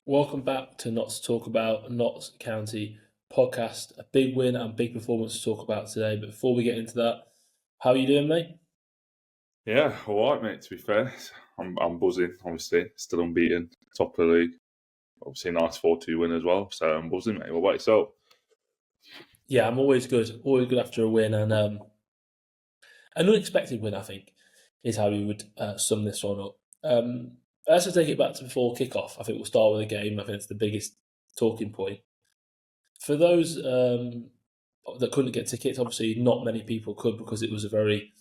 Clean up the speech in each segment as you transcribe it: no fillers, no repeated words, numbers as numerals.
Welcome back to Not to Talk About, Notts County podcast. A big win and big performance to talk about today. But before we get into that, how are you doing, mate? Yeah, all right, mate. To be fair, I'm buzzing. Obviously, still unbeaten, top of the league. Obviously, a nice 4-2 win as well. So I'm buzzing, mate. What about yourself? Yeah, I'm always good. Always good after a win, and an unexpected win, I think, is how we would sum this one up. Let's just take it back to before kickoff. I think we'll start with the game. I think it's the biggest talking point. For those that couldn't get tickets, obviously not many people could because it was a very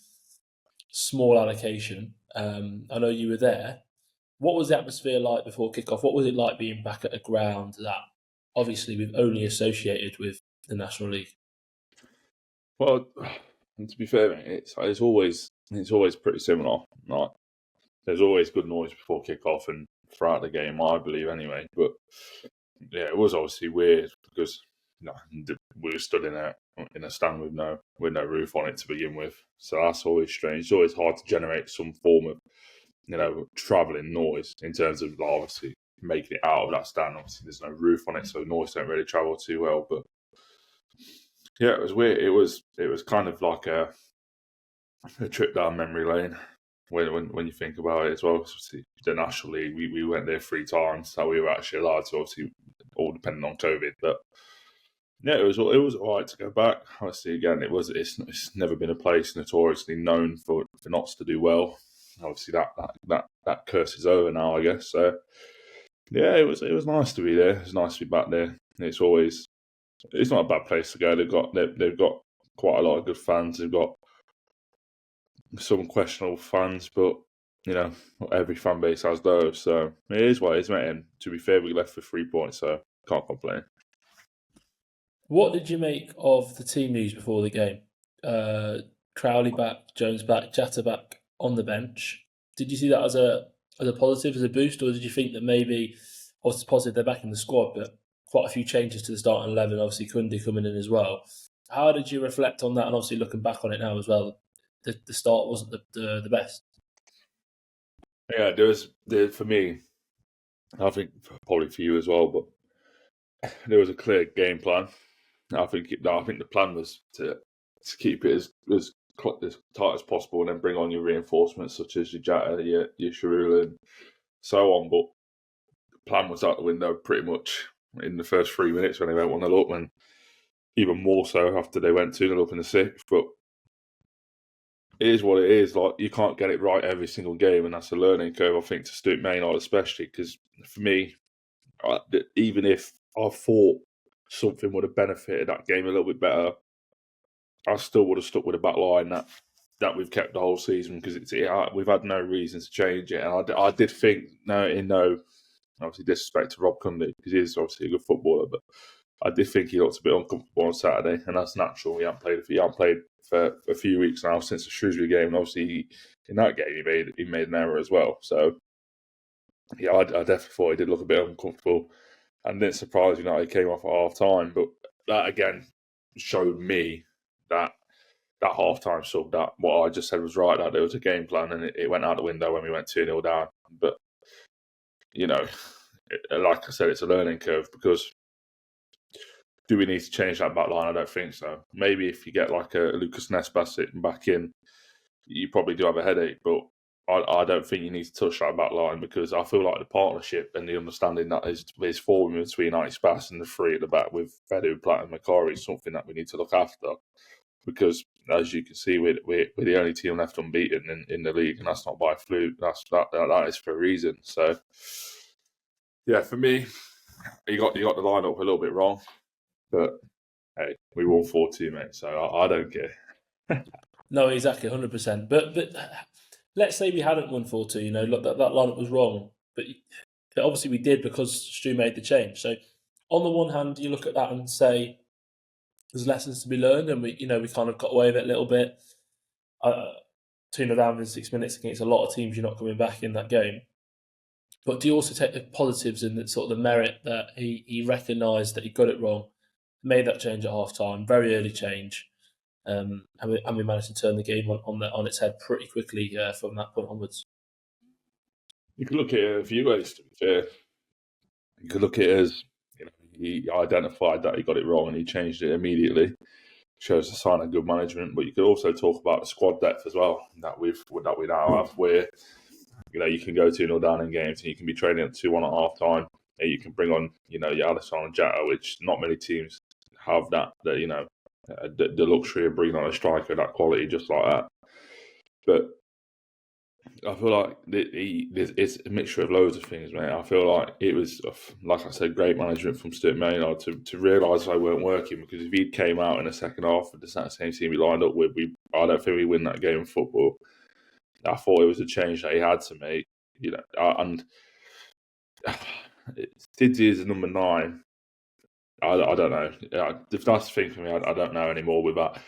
small allocation. I know you were there. What was the atmosphere like before kickoff? What was it like being back at a ground that obviously we've only associated with the National League? Well, to be fair, mate, it's always pretty similar. Like, there's always good noise before kickoff and throughout the game, I believe, anyway. But yeah, it was obviously weird because we were stood in a stand with no roof on it to begin with. So that's always strange. It's always hard to generate some form of travelling noise in terms of obviously making it out of that stand. Obviously, there's no roof on it, so noise don't really travel too well. But yeah, it was weird. It was kind of like a trip down memory lane when you think about it as well. Obviously, the National League, we went there 3 times, so we were actually allowed to. Obviously, all depending on COVID, but yeah, it was all right to go back. Obviously, again, it's never been a place notoriously known for Notts to do well. Obviously, that curse is over now, I guess. So yeah, it was nice to be there. It's nice to be back there. It's not a bad place to go. They've got quite a lot of good fans. They've got some questionable fans, but every fan base has those. So it is what it is, mate. And to be fair, we left with 3 points, so can't complain. What did you make of the team news before the game? Crowley back, Jones back, Jatta back on the bench. Did you see that as a positive, as a boost, or did you think that maybe, obviously positive they're back in the squad, but quite a few changes to the starting 11, obviously Kunde coming in as well. How did you reflect on that, and obviously looking back on it now as well? The start wasn't the best. Yeah, for me, I think probably for you as well, but there was a clear game plan. I think the plan was to keep it as tight as possible and then bring on your reinforcements such as your Jatta, your Sharul and so on. But the plan was out the window pretty much in the first 3 minutes when they went 1-0 up, and even more so after they went 2-0 up in the 6th. But it is what it is. Like, you can't get it right every single game, and that's a learning curve, I think, to Stoke Maynard especially. Because for me, even if I thought something would have benefited that game a little bit better, I still would have stuck with a back line that we've kept the whole season, because we've had no reason to change it. And I did think, obviously disrespect to Rob Kunde, because he is obviously a good footballer, but I did think he looked a bit uncomfortable on Saturday, and that's natural. He hadn't played for a few weeks now since the Shrewsbury game, and obviously in that game he made an error as well. So yeah, I definitely thought he did look a bit uncomfortable, and didn't surprise me that he came off at half time. But that again showed me that half time sub, that what I just said was right, that there was a game plan, and it went out the window when we went 2-0 down. But like I said, it's a learning curve, because do we need to change that back line? I don't think so. Maybe if you get like a Lucas Nesbitt sitting back in, you probably do have a headache, but I don't think you need to touch that back line, because I feel like the partnership and the understanding that is forming between Alex Bass and the 3 at the back with Fedu, Platt and Macaulay is something that we need to look after, because as you can see, we're the only team left unbeaten in the league, and that's not by fluke. That is for a reason. So yeah, for me, you got the lineup a little bit wrong, but hey, we won 4-2, mate. So I don't care. No, exactly, 100%. But let's say we hadn't won 4-2. Look, that lineup was wrong, but obviously we did, because Stu made the change. So on the one hand, you look at that and say there's lessons to be learned, and we kind of got away with it a little bit. 2-0 down in 6 minutes against a lot of teams, you're not coming back in that game. But do you also take the positives and the merit that he recognised that he got it wrong, made that change at half time, very early change, and we managed to turn the game on its head pretty quickly from that point onwards. You can look at it a few ways, to be fair. You could look at it as, he identified that he got it wrong and he changed it immediately. Shows a sign of good management. But you could also talk about the squad depth as well that we now have, where you can go 2-0 down in games and you can be training at 2-1 at half time. And you can bring on your Alisson and Jatta, which not many teams have that the luxury of bringing on a striker of that quality just like that. But I feel like it's a mixture of loads of things, mate. I feel like it was, like I said, great management from Stuart Maynard to realise they weren't working, because if he came out in the second half with the same team he lined up with, I don't think we win that game of football. I thought it was a change that he had to make, and Diddy is number 9. I don't know. If that's the thing for me, I don't know anymore with that.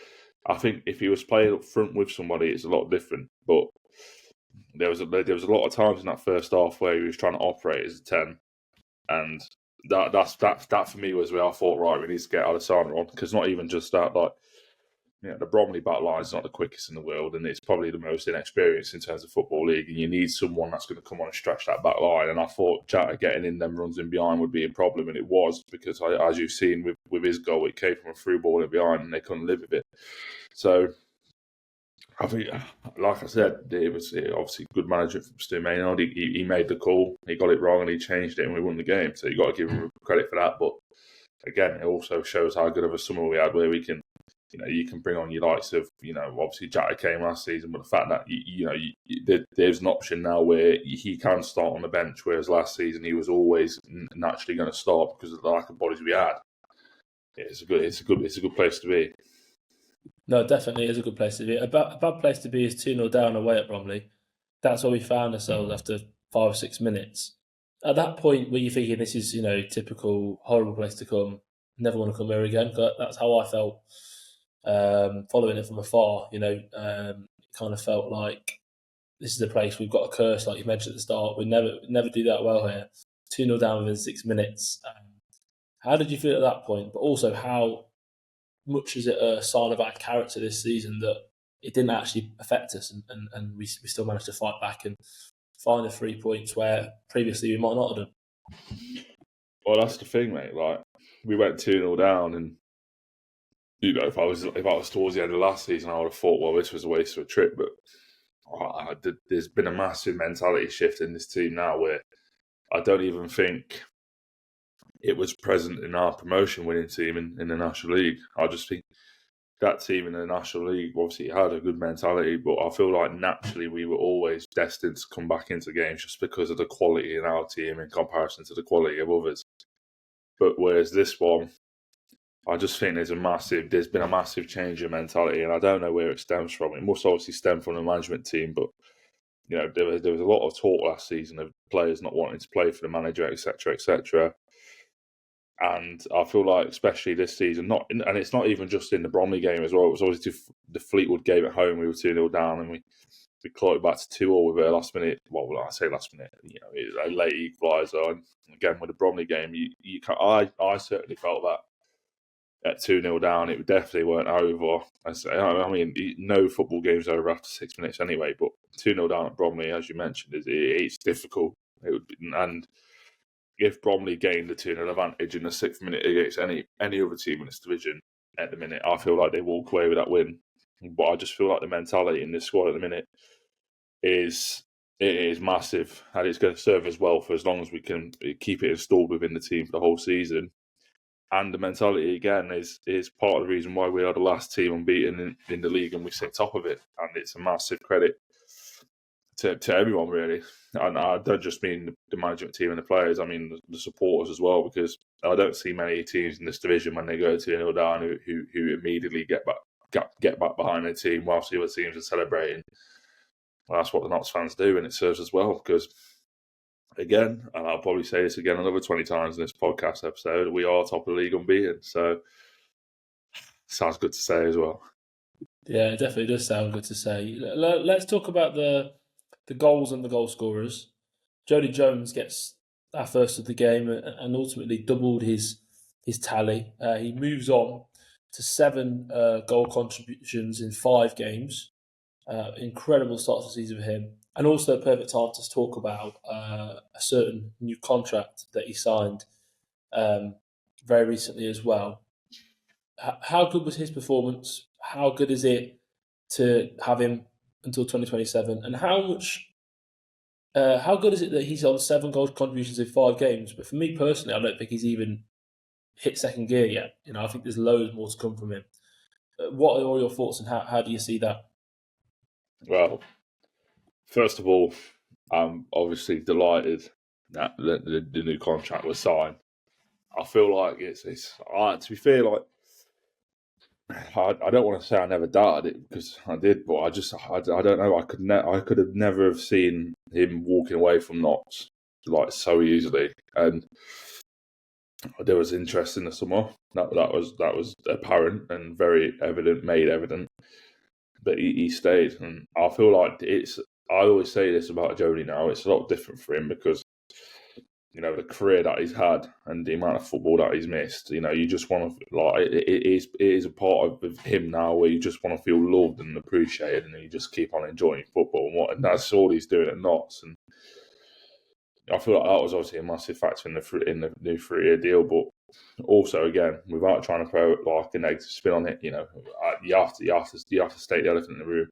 I think if he was playing up front with somebody, it's a lot different. But there was a lot of times in that first half where he was trying to operate as a 10, and that for me was where I thought, right, we need to get Alessandro on, because not even just that, like, the Bromley back line is not the quickest in the world, and it's probably the most inexperienced in terms of Football League, and you need someone that's going to come on and stretch that back line. And I thought Jatta getting in them runs in behind would be a problem, and it was, because as you've seen with his goal, it came from a through ball in behind, and they couldn't live with it. So I think, like I said, it was obviously good management from Stu Maynard. He made the call, he got it wrong, and he changed it, and we won the game. So you got to give him credit for that. But again, it also shows how good of a summer we had, where we can, you can bring on your likes of, obviously Jatta came last season, but the fact that, there's an option now where he can start on the bench, whereas last season he was always naturally going to start because of the lack of bodies we had. It's a good place to be. No, definitely is a good place to be. A bad place to be is 2-0 down away at Bromley. That's where we found ourselves after 5 or 6 minutes. At that point, were you thinking this is, typical horrible place to come, never want to come here again? That's how I felt. Following it from afar, it kind of felt like this is a place we've got a curse, like you mentioned at the start. We never do that well here. 2-0 down within 6 minutes. How did you feel at that point? But also, how much is it a sign of our character this season that it didn't actually affect us, and we still managed to fight back and find the 3 points where previously we might not have done? Well, that's the thing, mate. Like, we went 2-0 down, and if I was towards the end of last season, I would have thought, well, this was a waste of a trip. But there's been a massive mentality shift in this team now, where I don't even think it was present in our promotion winning team in the National League. I just think that team in the National League obviously had a good mentality, but I feel like naturally we were always destined to come back into games just because of the quality in our team in comparison to the quality of others. But whereas this one, I just think there's been a massive change in mentality, and I don't know where it stems from. It must obviously stem from the management team, but there was a lot of talk last season of players not wanting to play for the manager, etc., etc. And I feel like, especially this season, and it's not even just in the Bromley game as well. It was obviously the Fleetwood game at home. We were 2-0 down, and we clawed back to 2-2 with a last minute. Well, I say last minute, a late equaliser. And again, with the Bromley game, I certainly felt that at 2-0 down, it definitely weren't over. I mean, no football game's over after 6 minutes anyway. But 2-0 down at Bromley, as you mentioned, it's difficult. And if Bromley gained the 2-0 advantage in the 6th minute against any other team in this division at the minute, I feel like they walk away with that win. But I just feel like the mentality in this squad at the minute is massive, and it's going to serve us well for as long as we can keep it installed within the team for the whole season. And the mentality, again, is part of the reason why we are the last team unbeaten in the league and we sit top of it. And it's a massive credit to everyone, really. And I don't just mean the management team and the players, I mean the supporters as well, because I don't see many teams in this division when they go 2-0 down who immediately get back behind their team whilst the other teams are celebrating. Well, that's what the Notts fans do, and it serves as well, because, again, and I'll probably say this again another 20 times in this podcast episode, we are top of the league unbeaten. So, sounds good to say as well. Yeah, it definitely does sound good to say. Let's talk about the goals and the goal scorers. Jodie Jones gets our first of the game and ultimately doubled his tally. He moves on to 7 goal contributions in 5 games. Incredible start to the season for him. and also a perfect time to talk about a certain new contract that he signed very recently as well. How good was his performance? How good is it to have him until 2027? And how good is it that he's on 7 goal contributions in 5 games? But for me personally, I don't think he's even hit second gear yet. I think there's loads more to come from him. What are all your thoughts, and how do you see that? Well, first of all, I'm obviously delighted that the new contract was signed. I feel like it's to be fair, like I don't want to say I never doubted it because I did, but I don't know. I could have never have seen him walking away from Notts like so easily, and there was interest in the summer. That was apparent and very evident, made evident. But he stayed, and I feel like I always say this about Jodi now. It's a lot different for him because the career that he's had and the amount of football that he's missed. You just want to it is a part of him now where you just want to feel loved and appreciated, and you just keep on enjoying football. And that's all he's doing at Notts. And I feel like that was obviously a massive factor in the new 3-year deal, but also again, without trying to throw like a negative spin on it, you have to state the elephant in the room.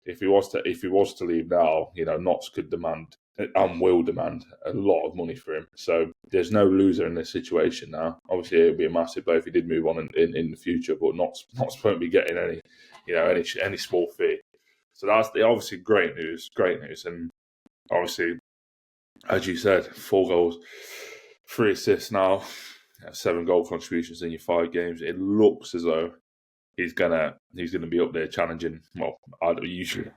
If he was to leave now, Notts could demand and will demand a lot of money for him. So there's no loser in this situation now. Obviously, it would be a massive blow if he did move on in the future, but Notts won't be getting any small fee. So that's obviously great news, and obviously, as you said, 4 goals, 3 assists now, 7 goal contributions in your 5 games. It looks as though he's gonna be up there challenging. Well, I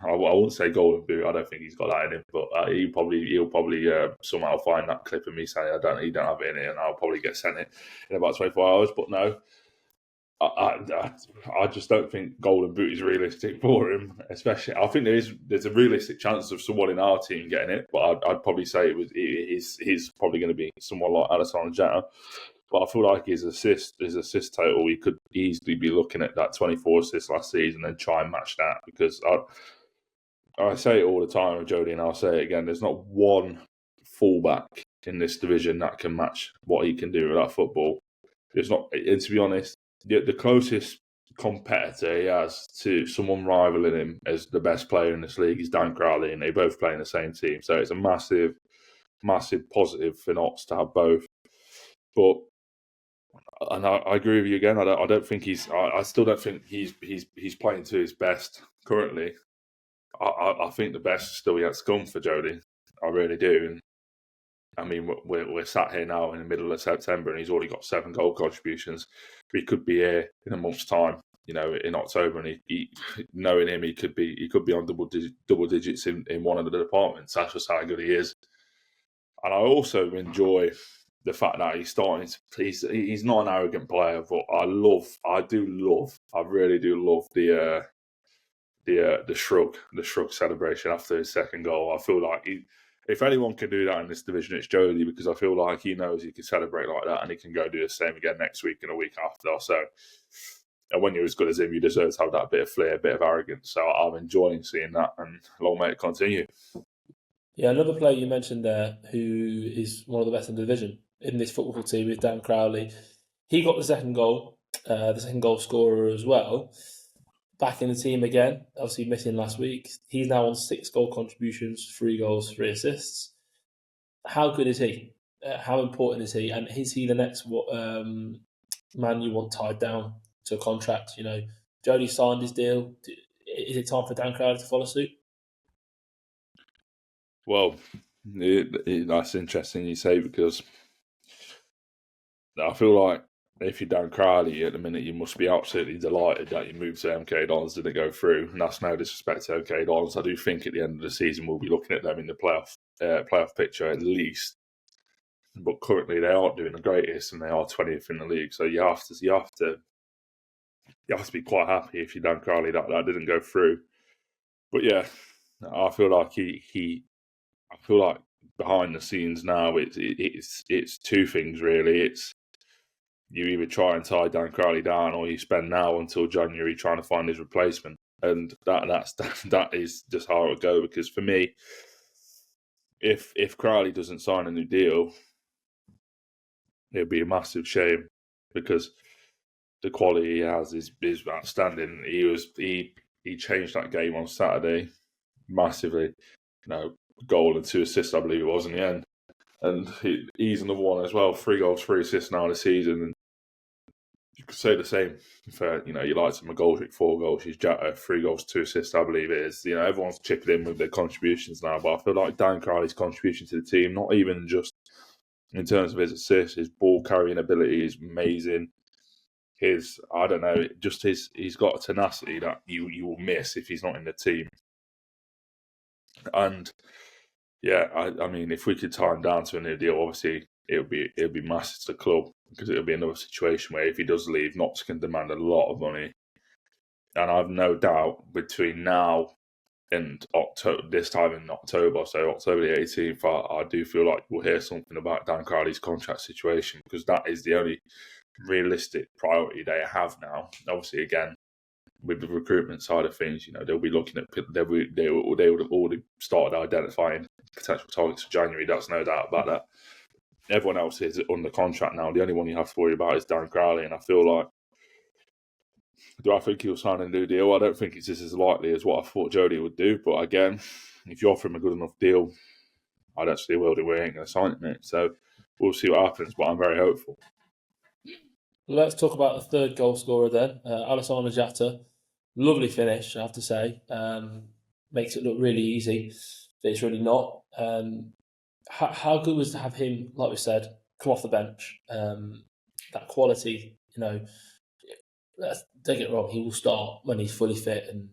won't say golden boot. I don't think he's got that in him, but he'll probably somehow find that clip of me saying he don't have it in it, and I'll probably get sent it in about 24 hours. But no, I just don't think golden boot is realistic for him. Especially, I think there's a realistic chance of someone in our team getting it, but I'd probably say he's probably going to be someone like Alessandro Jatta. But I feel like his assist total, he could easily be looking at that 24 assists last season and try and match that. Because I say it all the time with Jodi, and I'll say it again, there's not one fullback in this division that can match what he can do with that football. There's not, and to be honest, the closest competitor he has to someone rivaling him as the best player in this league is Dan Crowley, and they both play in the same team. So it's a massive, massive positive for Notts to have both. But and I agree with you again. I don't think I still don't think he's playing to his best currently. I think the best is still yet to come for Jodi. I really do. And I mean, we're sat here now in the middle of September, and he's already got 7 goal contributions. He could be here in a month's time, in October, and he knowing him, he could be on double digits in one of the departments. That's just how good he is. And I also enjoy the fact that he's he's not an arrogant player, but I really do love the shrug celebration after his second goal. I feel like if anyone can do that in this division, it's Jodi, because I feel like he knows he can celebrate like that, and he can go do the same again next week and a week after. So, and when you're as good as him, you deserve to have that bit of flair, a bit of arrogance. So I'm enjoying seeing that, and long may it continue. Yeah, another player you mentioned there who is one of the best in the division in this football team is Dan Crowley. He got the second goal scorer as well. Back in the team again, obviously missing last week. He's now on 6 goal contributions, 3 goals, 3 assists. How good is he? How important is he? And is he the next man you want tied down to a contract? Jodi signed his deal. Is it time for Dan Crowley to follow suit? Well, that's interesting you say, because I feel like if you're Dan Crowley at the minute, you must be absolutely delighted that you moved to MK Dons didn't go through. And that's no disrespect to MK Dons. I do think at the end of the season we'll be looking at them in the playoff picture at least. But currently they aren't doing the greatest, and they are 20th in the league. So you have to be quite happy if you're Dan Crowley that didn't go through. But yeah, I feel like I feel like behind the scenes now it's 2 things really. It's you either try and tie Dan Crowley down, or you spend now until January trying to find his replacement. and that is just how it would go. Because for me, if Crowley doesn't sign a new deal, it'd be a massive shame because the quality he has is outstanding. He changed that game on Saturday massively. Goal and 2 assists, I believe it was in the end. And he's another one as well. 3 goals, 3 assists now this season. And you could say the same for, you like to McGoldrick, 4 goals. He's Jatta, 3 goals, 2 assists, I believe it is. Everyone's chipping in with their contributions now. But I feel like Dan Crowley's contribution to the team, not even just in terms of his assists, his ball carrying ability is amazing. He's got a tenacity that you will miss if he's not in the team. And yeah, I mean, if we could tie him down to a new deal, obviously it would be massive to the club, because it would be another situation where if he does leave, Notts can demand a lot of money. And I've no doubt between now and October, this time in October, so October the 18th, I do feel like we'll hear something about Dan Crowley's contract situation, because that is the only realistic priority they have now. Obviously, again, with the recruitment side of things, they'll be looking at they would have already started identifying potential targets for January. That's no doubt about that. Everyone else is under contract now. The only one you have to worry about is Dan Crowley, and I feel like, do I think he'll sign a new deal? I don't think it's just as likely as what I thought Jodi would do. But again, if you offer him a good enough deal, I don't see a world where he ain't going to sign it, mate. So we'll see what happens, but I'm very hopeful. Let's talk about the third goal scorer then, Alessandro Jatta. Lovely finish, I have to say. Makes it look really easy, but it's really not. How good was to have him, like we said, come off the bench? That quality, don't get it wrong, he will start when he's fully fit and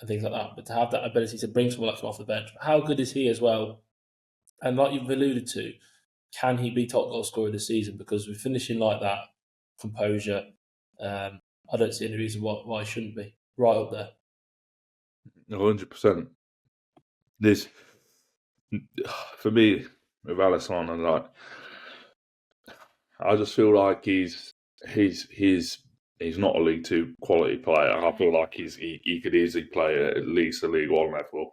things like that. But to have that ability to bring someone like him off the bench, how good is he as well? And like you've alluded to, can he be top goal scorer this season? Because we're finishing like that, composure. I don't see any reason why he shouldn't be right up there. 100%. This, for me, with Alessandro, I just feel like he's not a League Two quality player. I feel like he could easily play at least a League One level.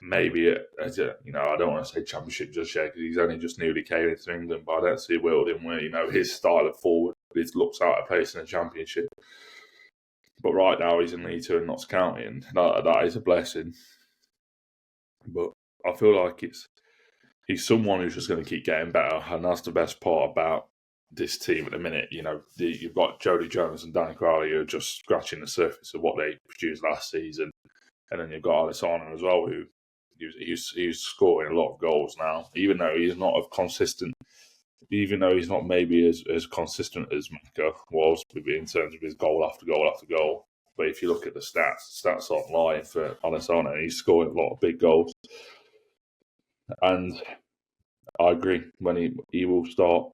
Maybe I don't want to say Championship just yet, because he's only just newly came into England. But I don't see a world in where his style of forward looks out of place in the Championship. But right now he's in League Two and Notts County, and that is a blessing. But I feel like he's someone who's just going to keep getting better, and that's the best part about this team at the minute. You've got Jodie Jones and Dan Crowley who are just scratching the surface of what they produced last season, and then you've got Alessandro as well, who he's scoring a lot of goals now, even though he's not maybe as consistent as Maka was in terms of his goal after goal after goal. But if you look at the stats aren't lying for Alessandro. He's scoring a lot of big goals, and I agree, when he will start,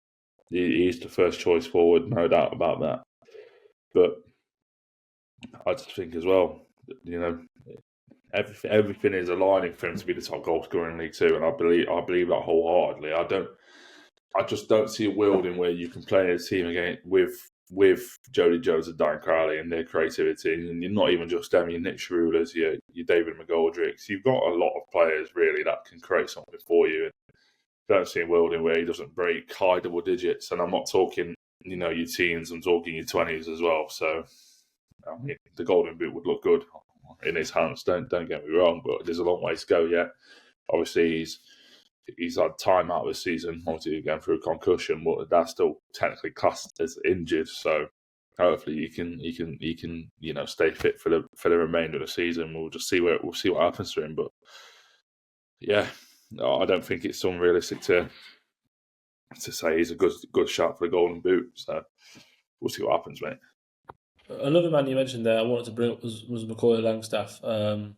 he's the first choice forward, no doubt about that. But I just think as well, everything is aligning for him to be the top goal scorer in League Two, and I believe that wholeheartedly. I just don't see a world in where you can play a team again with Jodie Jones and Dan Crowley and their creativity, and you're not even just them, your Nick Schroeder's, your David McGoldricks. You've got a lot of players really that can create something for you. And don't see a world in where he doesn't break high double digits, and I'm not talking your teens, I'm talking your 20s as well. So I mean, the Golden Boot would look good in his hands. Don't get me wrong, but there's a long way to go yet. Obviously, he's had time out of the season, obviously going through a concussion, but that's still technically classed as injured. So hopefully he can stay fit for the remainder of the season. We'll just see what happens to him. But yeah, I don't think it's unrealistic to say he's a good shot for the Golden Boot. So we'll see what happens, mate. Another man you mentioned there I wanted to bring up was Macaulay Langstaff.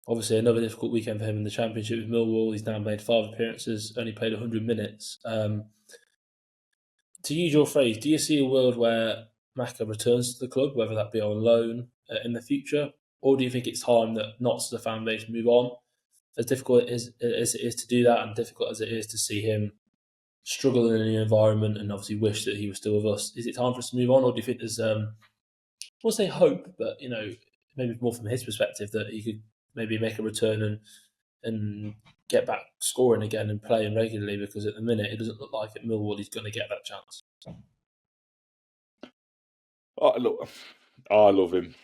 Obviously, another difficult weekend for him in the Championship with Millwall. He's now made 5 appearances, only played 100 minutes. To use your phrase, do you see a world where Maka returns to the club, whether that be on loan in the future, or do you think it's time that Notts as a fan base move on? As difficult as it is to do that, and difficult as it is to see him struggle in a new environment and obviously wish that he was still with us, is it time for us to move on, or do you think there's, I won't say hope, but maybe more from his perspective, that he could maybe make a return and get back scoring again and playing regularly, because at the minute it doesn't look like at Millwall he's going to get that chance. Look, I love him,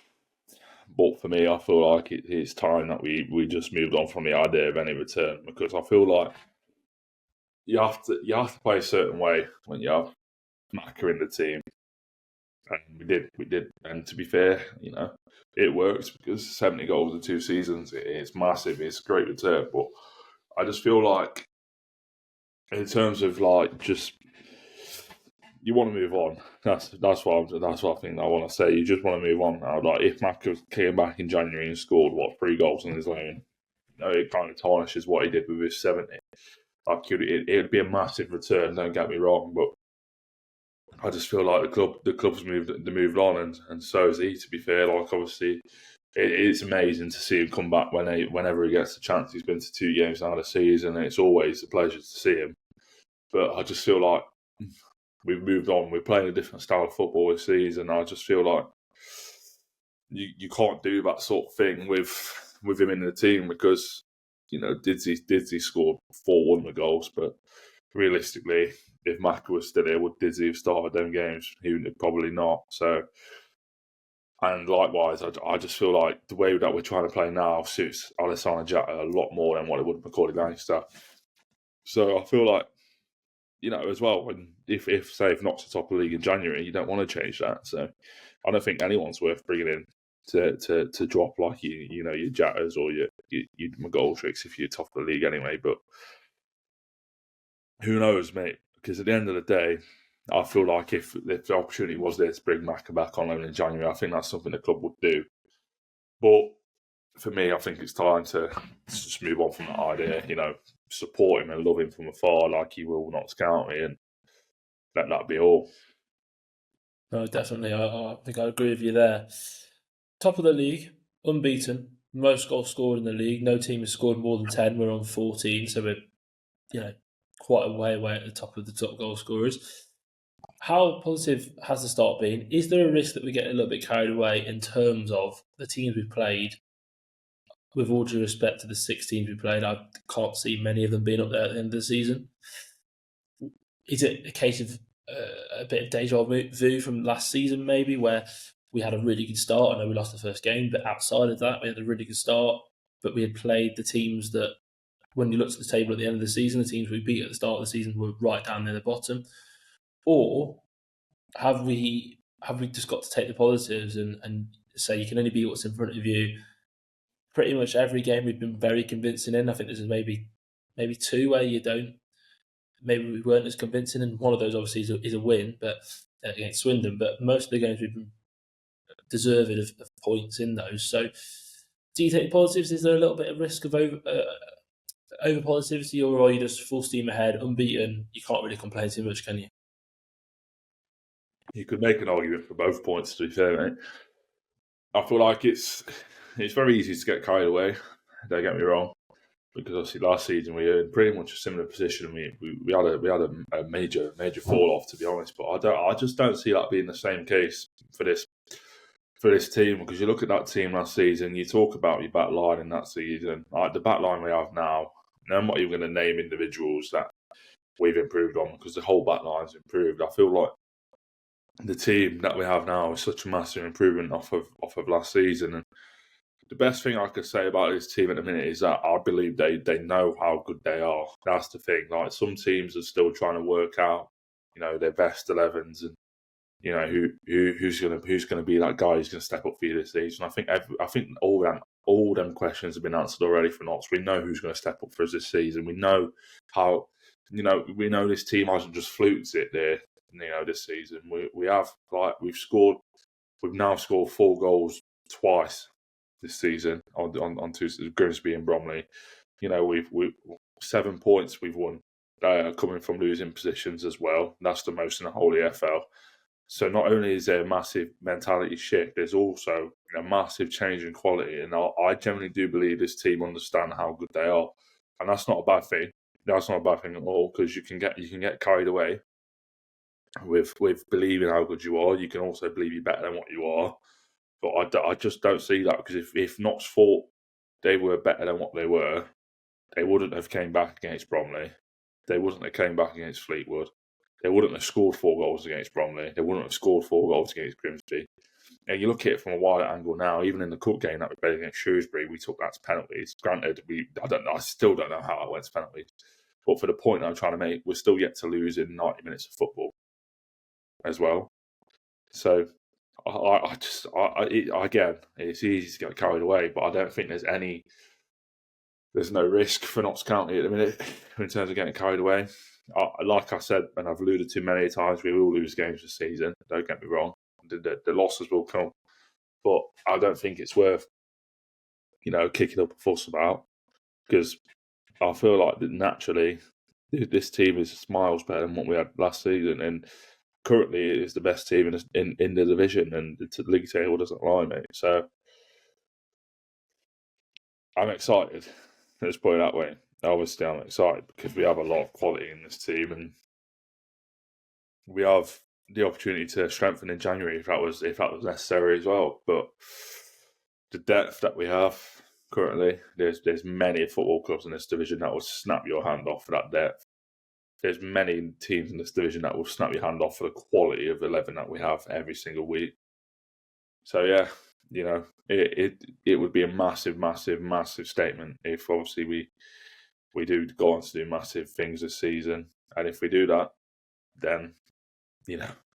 but for me, I feel like it's time that we just moved on from the idea of any return, because I feel like you have to play a certain way when you have Macca in the team, and we did, and to be fair, it works, because 70 goals in 2 seasons, it's massive, it's a great return, but I just feel like in terms of just you want to move on. That's what I think I want to say. You just want to move on now. Like if Macca came back in January and scored 3 goals on his own, it kind of tarnishes what he did with his 70. Like it'd be a massive return. Don't get me wrong, but I just feel like the club's moved on, and so is he. To be fair, obviously, it's amazing to see him come back whenever he gets the chance. He's been to 2 games now this season, and it's always a pleasure to see him. But I just feel like we've moved on. We're playing a different style of football this season. I just feel like you can't do that sort of thing with him in the team, because Didsey scored 4 won the goals, but realistically, if Macca was still here, would Didsey have started them games? He would probably not. So, and likewise, I just feel like the way that we're trying to play now suits Alessandro Jatta a lot more than what it would Macaulay Langstaff. So I feel like, as well, when if say if Knox the top of the league in January, you don't want to change that. So I don't think anyone's worth bringing in to drop like your Jattas or your McGoldricks if you're top of the league anyway. But who knows, mate? Because at the end of the day, I feel like if the opportunity was there to bring Macca back on loan in January, I think that's something the club would do. But for me, I think it's time to just move on from that idea. Support him and love him from afar, like he will Notts County, and let that be all. No, definitely. I think I agree with you there. Top of the league, unbeaten, most goals scored in the league. No team has scored more than 10. We're on 14, so we're quite a way away at the top of the top goal scorers. How positive has the start been? Is there a risk that we get a little bit carried away in terms of the teams we've played? With all due respect to the 6 teams we played, I can't see many of them being up there at the end of the season. Is it a case of a bit of deja vu from last season, maybe, where we had a really good start? I know we lost the first game, but outside of that, we had a really good start. But we had played the teams that, when you looked at the table at the end of the season, the teams we beat at the start of the season were right down near the bottom. Or have we just got to take the positives and say you can only beat what's in front of you? Pretty much every game we've been very convincing in. I think this is maybe 2 where maybe we weren't as convincing, and one of those obviously is a win, but against Swindon. But most of the games we've been deserving of points in those. So, do you take the positives? Is there a little bit of risk of over positivity, or are you just full steam ahead, unbeaten? You can't really complain too much, can you? You could make an argument for both points, to be fair, mate. I feel like it's very easy to get carried away. Don't get me wrong, because obviously last season we were in pretty much a similar position. We had a major fall off, to be honest. But I just don't see that being the same case for this team, because you look at that team last season. You talk about your back line in that season, like the back line we have now. And I'm not even going to name individuals that we've improved on, because the whole back line's improved. I feel like the team that we have now is such a massive improvement off of last season. And the best thing I could say about this team at the minute is that I believe they know how good they are. That's the thing. Like, some teams are still trying to work out, their best 11s, and who's going to be that guy who's going to step up for you this season. I think all them questions have been answered already for Notts. We know who's going to step up for us this season. We know how. We know this team hasn't just fluked it there. This season we've now scored 4 goals twice this season on 2 Grimsby and Bromley. We've 7 points we've won coming from losing positions as well. That's the most in the whole EFL. So not only is there a massive mentality shift, there's also a massive change in quality. And I generally do believe this team understand how good they are, and that's not a bad thing. That's not a bad thing at all, because you can get carried away with believing how good you are. You can also believe you're better than what you are. But I just don't see that, because if Notts thought they were better than what they were, they wouldn't have came back against Bromley. They wouldn't have came back against Fleetwood. They wouldn't have scored 4 goals against Bromley. They wouldn't have scored 4 goals against Grimsby. And you look at it from a wider angle now. Even in the cup game that we played against Shrewsbury, we took that to penalties. Granted, I still don't know how it went to penalties. But for the point I'm trying to make, we're still yet to lose in 90 minutes of football as well. So, again, it's easy to get carried away, but I don't think there's no risk for Notts County at the minute in terms of getting carried away. Like I said, and I've alluded to many times, we will lose games this season. Don't get me wrong. The losses will come. But I don't think it's worth, kicking up a fuss about, because I feel like that naturally this team is miles better than what we had last season, and currently it is the best team in the division, and the league table doesn't lie, mate. So I'm excited. Let's put it that way. Obviously, I'm excited because we have a lot of quality in this team, and we have the opportunity to strengthen in January if that was necessary as well. But the depth that we have currently, there's many football clubs in this division that will snap your hand off for that depth. There's many teams in this division that will snap your hand off for the quality of 11 that we have every single week. So yeah, it would be a massive, massive, massive statement if obviously we do go on to do massive things this season. And if we do that, then,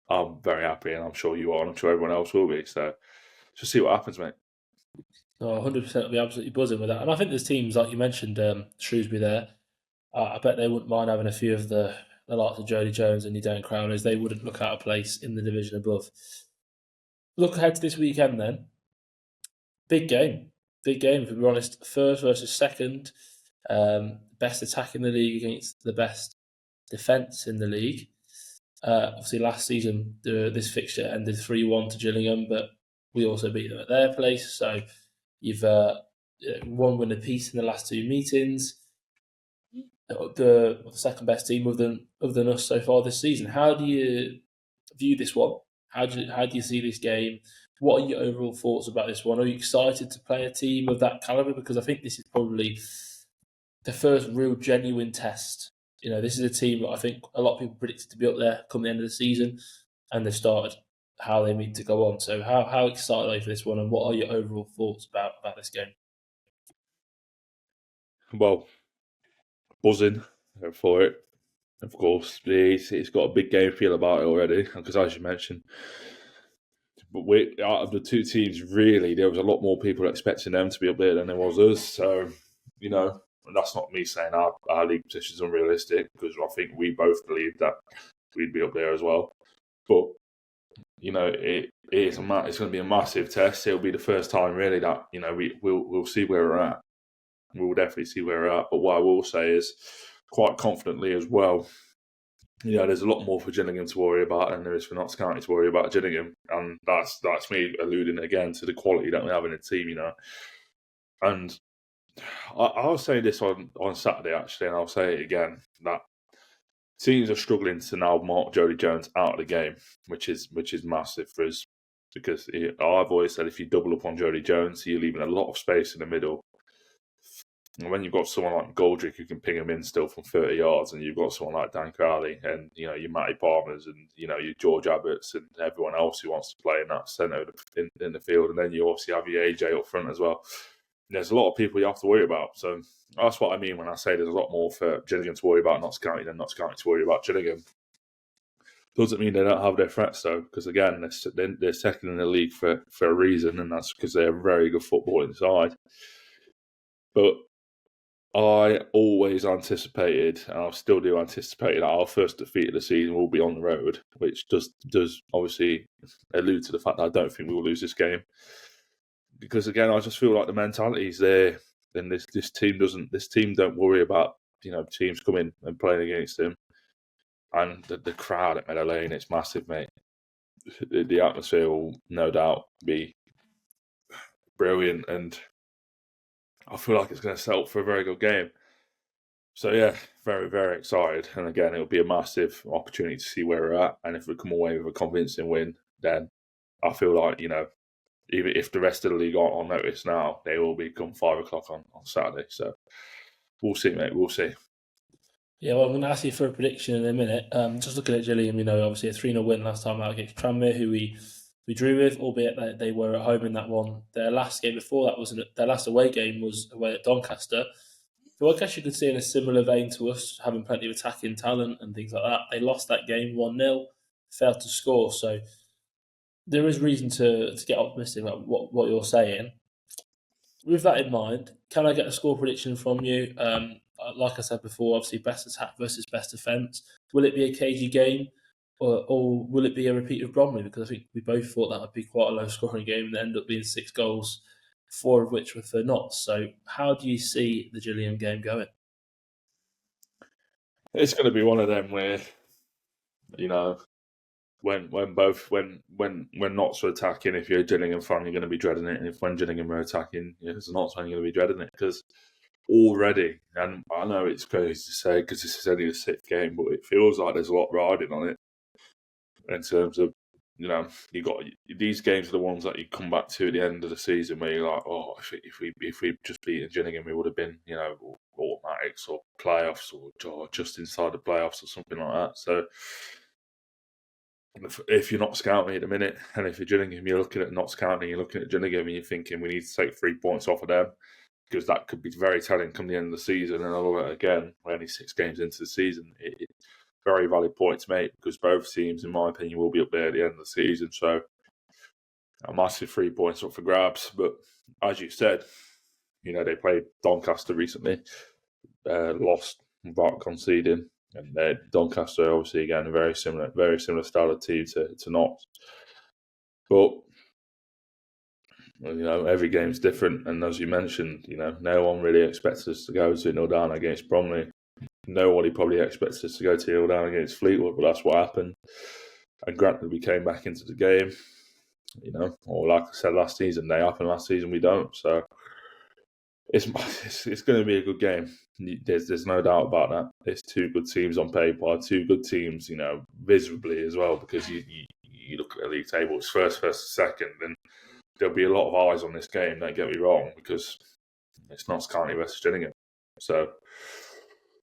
I'm very happy, and I'm sure you are, and I'm sure everyone else will be. So just see what happens, mate. Oh, 100% will be absolutely buzzing with that. And I think there's teams, like you mentioned, Shrewsbury there. I bet they wouldn't mind having a few of the likes of Jodie Jones and your Dan Crowleys. They wouldn't look out of place in the division above. Look ahead to this weekend then. Big game, if we're honest. First versus second. Best attack in the league against the best defence in the league. Obviously, last season, this fixture ended 3-1 to Gillingham, but we also beat them at their place. So you've one win apiece in the last 2 meetings. The second best team other than us so far this season. How do you view this one? How do you see this game? What are your overall thoughts about this one? Are you excited to play a team of that calibre? Because I think this is probably the first real genuine test. This is a team that I think a lot of people predicted to be up there come the end of the season, and they've started how they need to go on. So how excited are you for this one, and what are your overall thoughts about this game? Well, buzzing for it, of course. It's got a big game feel about it already, because as you mentioned, but out of the 2 teams, really, there was a lot more people expecting them to be up there than there was us. So, and that's not me saying our league position is unrealistic, because I think we both believed that we'd be up there as well. But it's going to be a massive test. It'll be the first time really that we'll see where we're at. We'll definitely see where we're at. But what I will say is, quite confidently as well, there's a lot more for Gillingham to worry about than there is for Notts County to worry about Gillingham, and that's me alluding again to the quality that we have in the team. And I'll say this on Saturday, actually, and I'll say it again, that teams are struggling to now mark Jodie Jones out of the game, which is massive for us, because I've always said if you double up on Jodie Jones, you're leaving a lot of space in the middle. And when you've got someone like Goldrick who can ping him in still from 30 yards, and you've got someone like Dan Crowley and your Matty Palmers and your George Abbots and everyone else who wants to play in that centre in the field, and then you obviously have your AJ up front as well. There's a lot of people you have to worry about. So that's what I mean when I say there's a lot more for Gillingham to worry about Notts County than Notts County to worry about Gillingham. Doesn't mean they don't have their threats, though, because again, they're second in the league for a reason, and that's because they're very good football inside. But I always anticipated, and I still do anticipate, that our first defeat of the season will be on the road, which does obviously allude to the fact that I don't think we will lose this game. Because again, I just feel like the mentality is there, and this team don't worry about teams coming and playing against them, and the crowd at Meadow Lane, it's massive, mate. The atmosphere will no doubt be brilliant, and I feel like it's going to set up for a very good game. So yeah, very, very excited, and again, it'll be a massive opportunity to see where we're at, and if we come away with a convincing win, then I feel like even if the rest of the league aren't on notice now, they will be come 5 o'clock on Saturday. So we'll see, mate. We'll see. Yeah, well, I'm going to ask you for a prediction in a minute. Just looking at Gillingham, obviously a 3-0 win last time out against Tranmere, who we drew with, albeit that they were at home in that one. Their last game before that their last away game was away at Doncaster. So I guess you could see in a similar vein to us, having plenty of attacking talent and things like that. They lost that game 1-0, failed to score. So there is reason to get optimistic about what you're saying. With that in mind, can I get a score prediction from you? Like I said before, obviously best attack versus best defence. Will it be a cagey game, or will it be a repeat of Bromley? Because I think we both thought that would be quite a low-scoring game, and it ended up being 6 goals, 4 of which were for Notts. So, how do you see the Gillingham game going? It's going to be one of them where, when Notts are attacking, if you're a Gillingham fan, you're going to be dreading it, and if when Gillingham are attacking, as a Notts fan, you're going to be dreading it because already, and I know it's crazy to say because this is only the 6th game, but it feels like there's a lot riding on it in terms of, you got these games are the ones that you come back to at the end of the season where you're like, oh, if we just beaten Gillingham, we would have been, automatics or playoffs or just inside the playoffs or something like that. So if you're not scouting at the minute, and if you're Gillingham, you're looking at not scouting, you're looking at Gillingham, and you're thinking we need to take 3 points off of them because that could be very telling come the end of the season. And I'll again, we're only 6 games into the season. Very valid point to make because both teams, in my opinion, will be up there at the end of the season. So a massive 3 points up for grabs. But as you said, they played Doncaster recently, lost without conceding. And Doncaster, obviously, again, a very similar style of team to Notts. But, every game's different. And as you mentioned, no one really expects us to go 2-0 down against Bromley. Nobody probably expects us to go 2-0 down against Fleetwood, but that's what happened. And granted, we came back into the game, or like I said last season, they happened last season, we don't. So it's going to be a good game. There's no doubt about that. There's 2 good teams on paper, 2 good teams, visibly as well, because you look at the league table, it's first, second, and there'll be a lot of eyes on this game, don't get me wrong, because it's Notts County versus Gillingham. So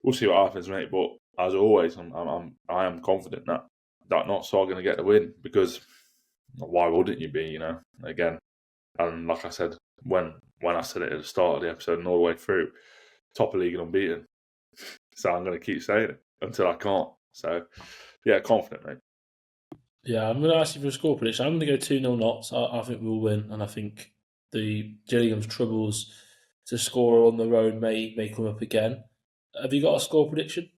we'll see what happens, mate. But as always, I am confident that Notts are going to get the win because why wouldn't you be? Again, and like I said when I said it at the start of the episode and all the way through, top of league and unbeaten. So I'm going to keep saying it until I can't. So yeah, confident, mate. Yeah, I'm going to ask you for a score prediction. I'm going to go 2-0 Notts. I think we'll win, and I think the Gillingham's troubles to score on their own may come up again. Have you got a score prediction?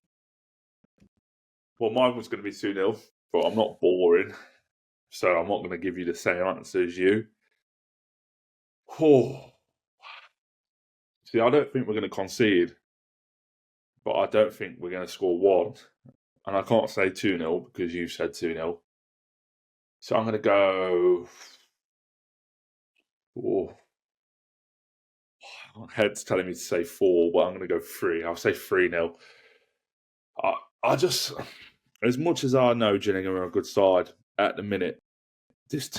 Well, mine was going to be 2-0, but I'm not boring, so I'm not going to give you the same answer as you. Oh. See, I don't think we're going to concede, but I don't think we're going to score 1. And I can't say 2-0 because you've said 2-0. So I'm going to go... Oh. My head's telling me to say 4, but I'm going to go 3. I'll say 3-0. I just... As much as I know Gillingham are a good side at the minute,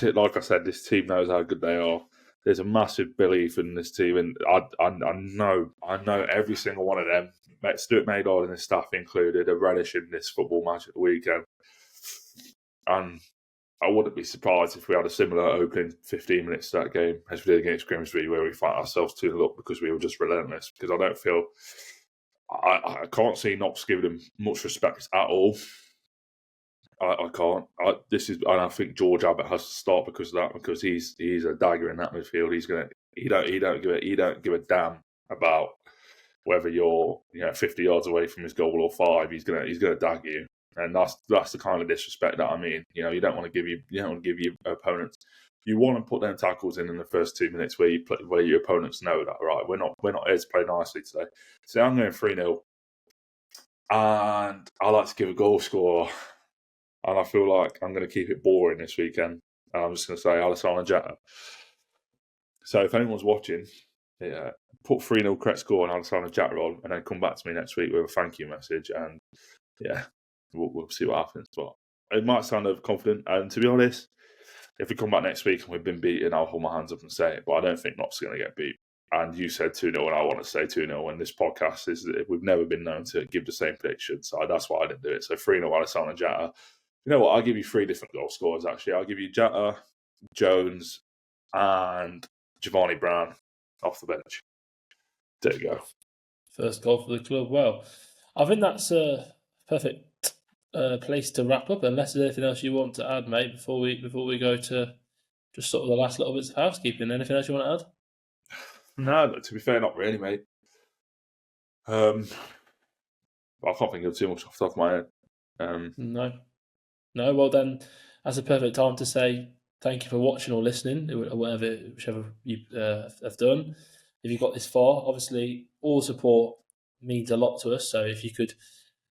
like I said, this team knows how good they are. There's a massive belief in this team, and I know every single one of them, Stuart Maydard and his staff included, are relishing this football match at the weekend. And I wouldn't be surprised if we had a similar opening 15 minutes to that game as we did against Grimsby, where we fight ourselves 2-0 up because we were just relentless. Because I don't feel... I can't see Notts giving them much respect at all. I can't. I think George Abbott has to start because of that. Because he's a dagger in that midfield. He don't give a damn about whether you're 50 yards away from his goal or 5. He's gonna dag you, and that's the kind of disrespect that I mean. You don't want to give your opponents. You want to put them tackles in the first 2 minutes where your opponents know that right. We're not here to play nicely today. So I'm going 3-0, and I like to give a goal scorer. And I feel like I'm going to keep it boring this weekend. And I'm just going to say Alessandro Jatta. So if anyone's watching, put 3-0 correct score on Alessandro Jatta on, and then come back to me next week with a thank you message. And we'll see what happens. But it might sound overconfident. And to be honest, if we come back next week and we've been beaten, I'll hold my hands up and say it. But I don't think Notts going to get beat. And you said 2-0, and I want to say 2-0. And this podcast is that we've never been known to give the same prediction. So that's why I didn't do it. So 3-0 Alisson and Jatta. You know what? I'll give you 3 different goal scorers, actually. I'll give you Jatta, Jones, and Giovanni Brown off the bench. There you go. First goal for the club. Well, I think that's a perfect place to wrap up. Unless there's anything else you want to add, mate, before we go to just sort of the last little bits of housekeeping. Anything else you want to add? No, to be fair, not really, mate. I can't think of too much off the top of my head. No. Well, then that's a perfect time to say thank you for watching or listening, or whichever you have done. If you got this far, obviously all support means a lot to us. So if you could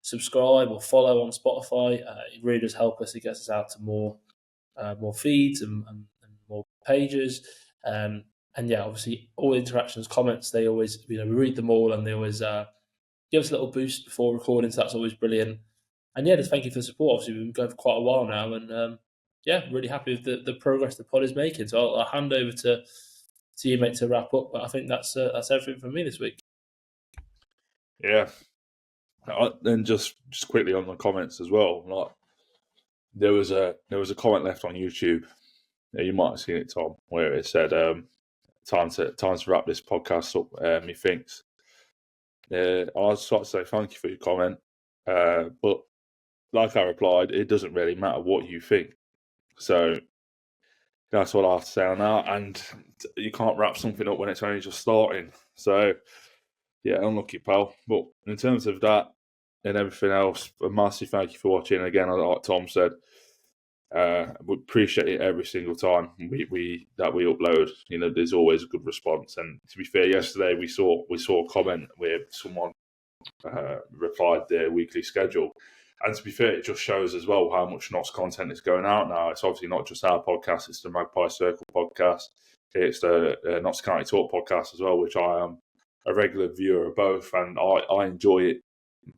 subscribe or follow on Spotify, it really does help us. It gets us out to more feeds and more pages. And yeah, obviously all interactions, comments, they always, we read them all, and they always give us a little boost before recording. So that's always brilliant. And yeah, just thank you for the support. Obviously, we've been going for quite a while now, and yeah, really happy with the progress the pod is making. So I'll hand over to you, mate, to wrap up. But I think that's everything from me this week. Yeah. And just quickly on the comments as well. Like, there was a comment left on YouTube. Yeah, you might have seen it, Tom, where it said, "Time to wrap this podcast up." Methinks. I'd just like to say thank you for your comment, but like I replied, it doesn't really matter what you think. So that's what I have to say on that. And you can't wrap something up when it's only just starting. So yeah, unlucky, pal. But in terms of that and everything else, a massive thank you for watching. Again, like Tom said, we appreciate it every single time we upload. There's always a good response. And to be fair, yesterday we saw a comment where someone replied their weekly schedule. And to be fair, it just shows as well how much Notts content is going out now. It's obviously not just our podcast; it's the Magpie Circle podcast. It's the Notts County Talk podcast as well, which I am a regular viewer of both, and I enjoy it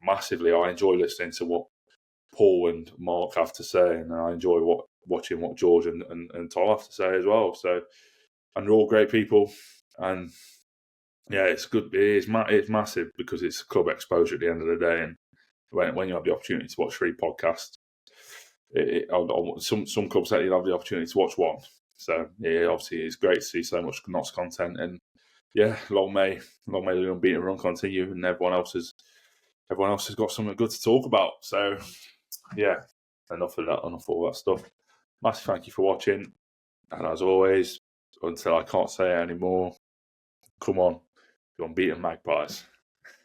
massively. I enjoy listening to what Paul and Mark have to say, and I enjoy watching what George and Tom have to say as well. So, and they're all great people, and yeah, it's good. It's massive because it's club exposure at the end of the day, and when you have the opportunity to watch 3 podcasts, some clubs say you'll have the opportunity to watch 1. So yeah, obviously it's great to see so much Notts content, and yeah, long may the unbeaten run continue, and everyone else has got something good to talk about. So yeah, enough of all that stuff. Massive thank you for watching, and as always, until I can't say it anymore, come on, you unbeaten Magpies.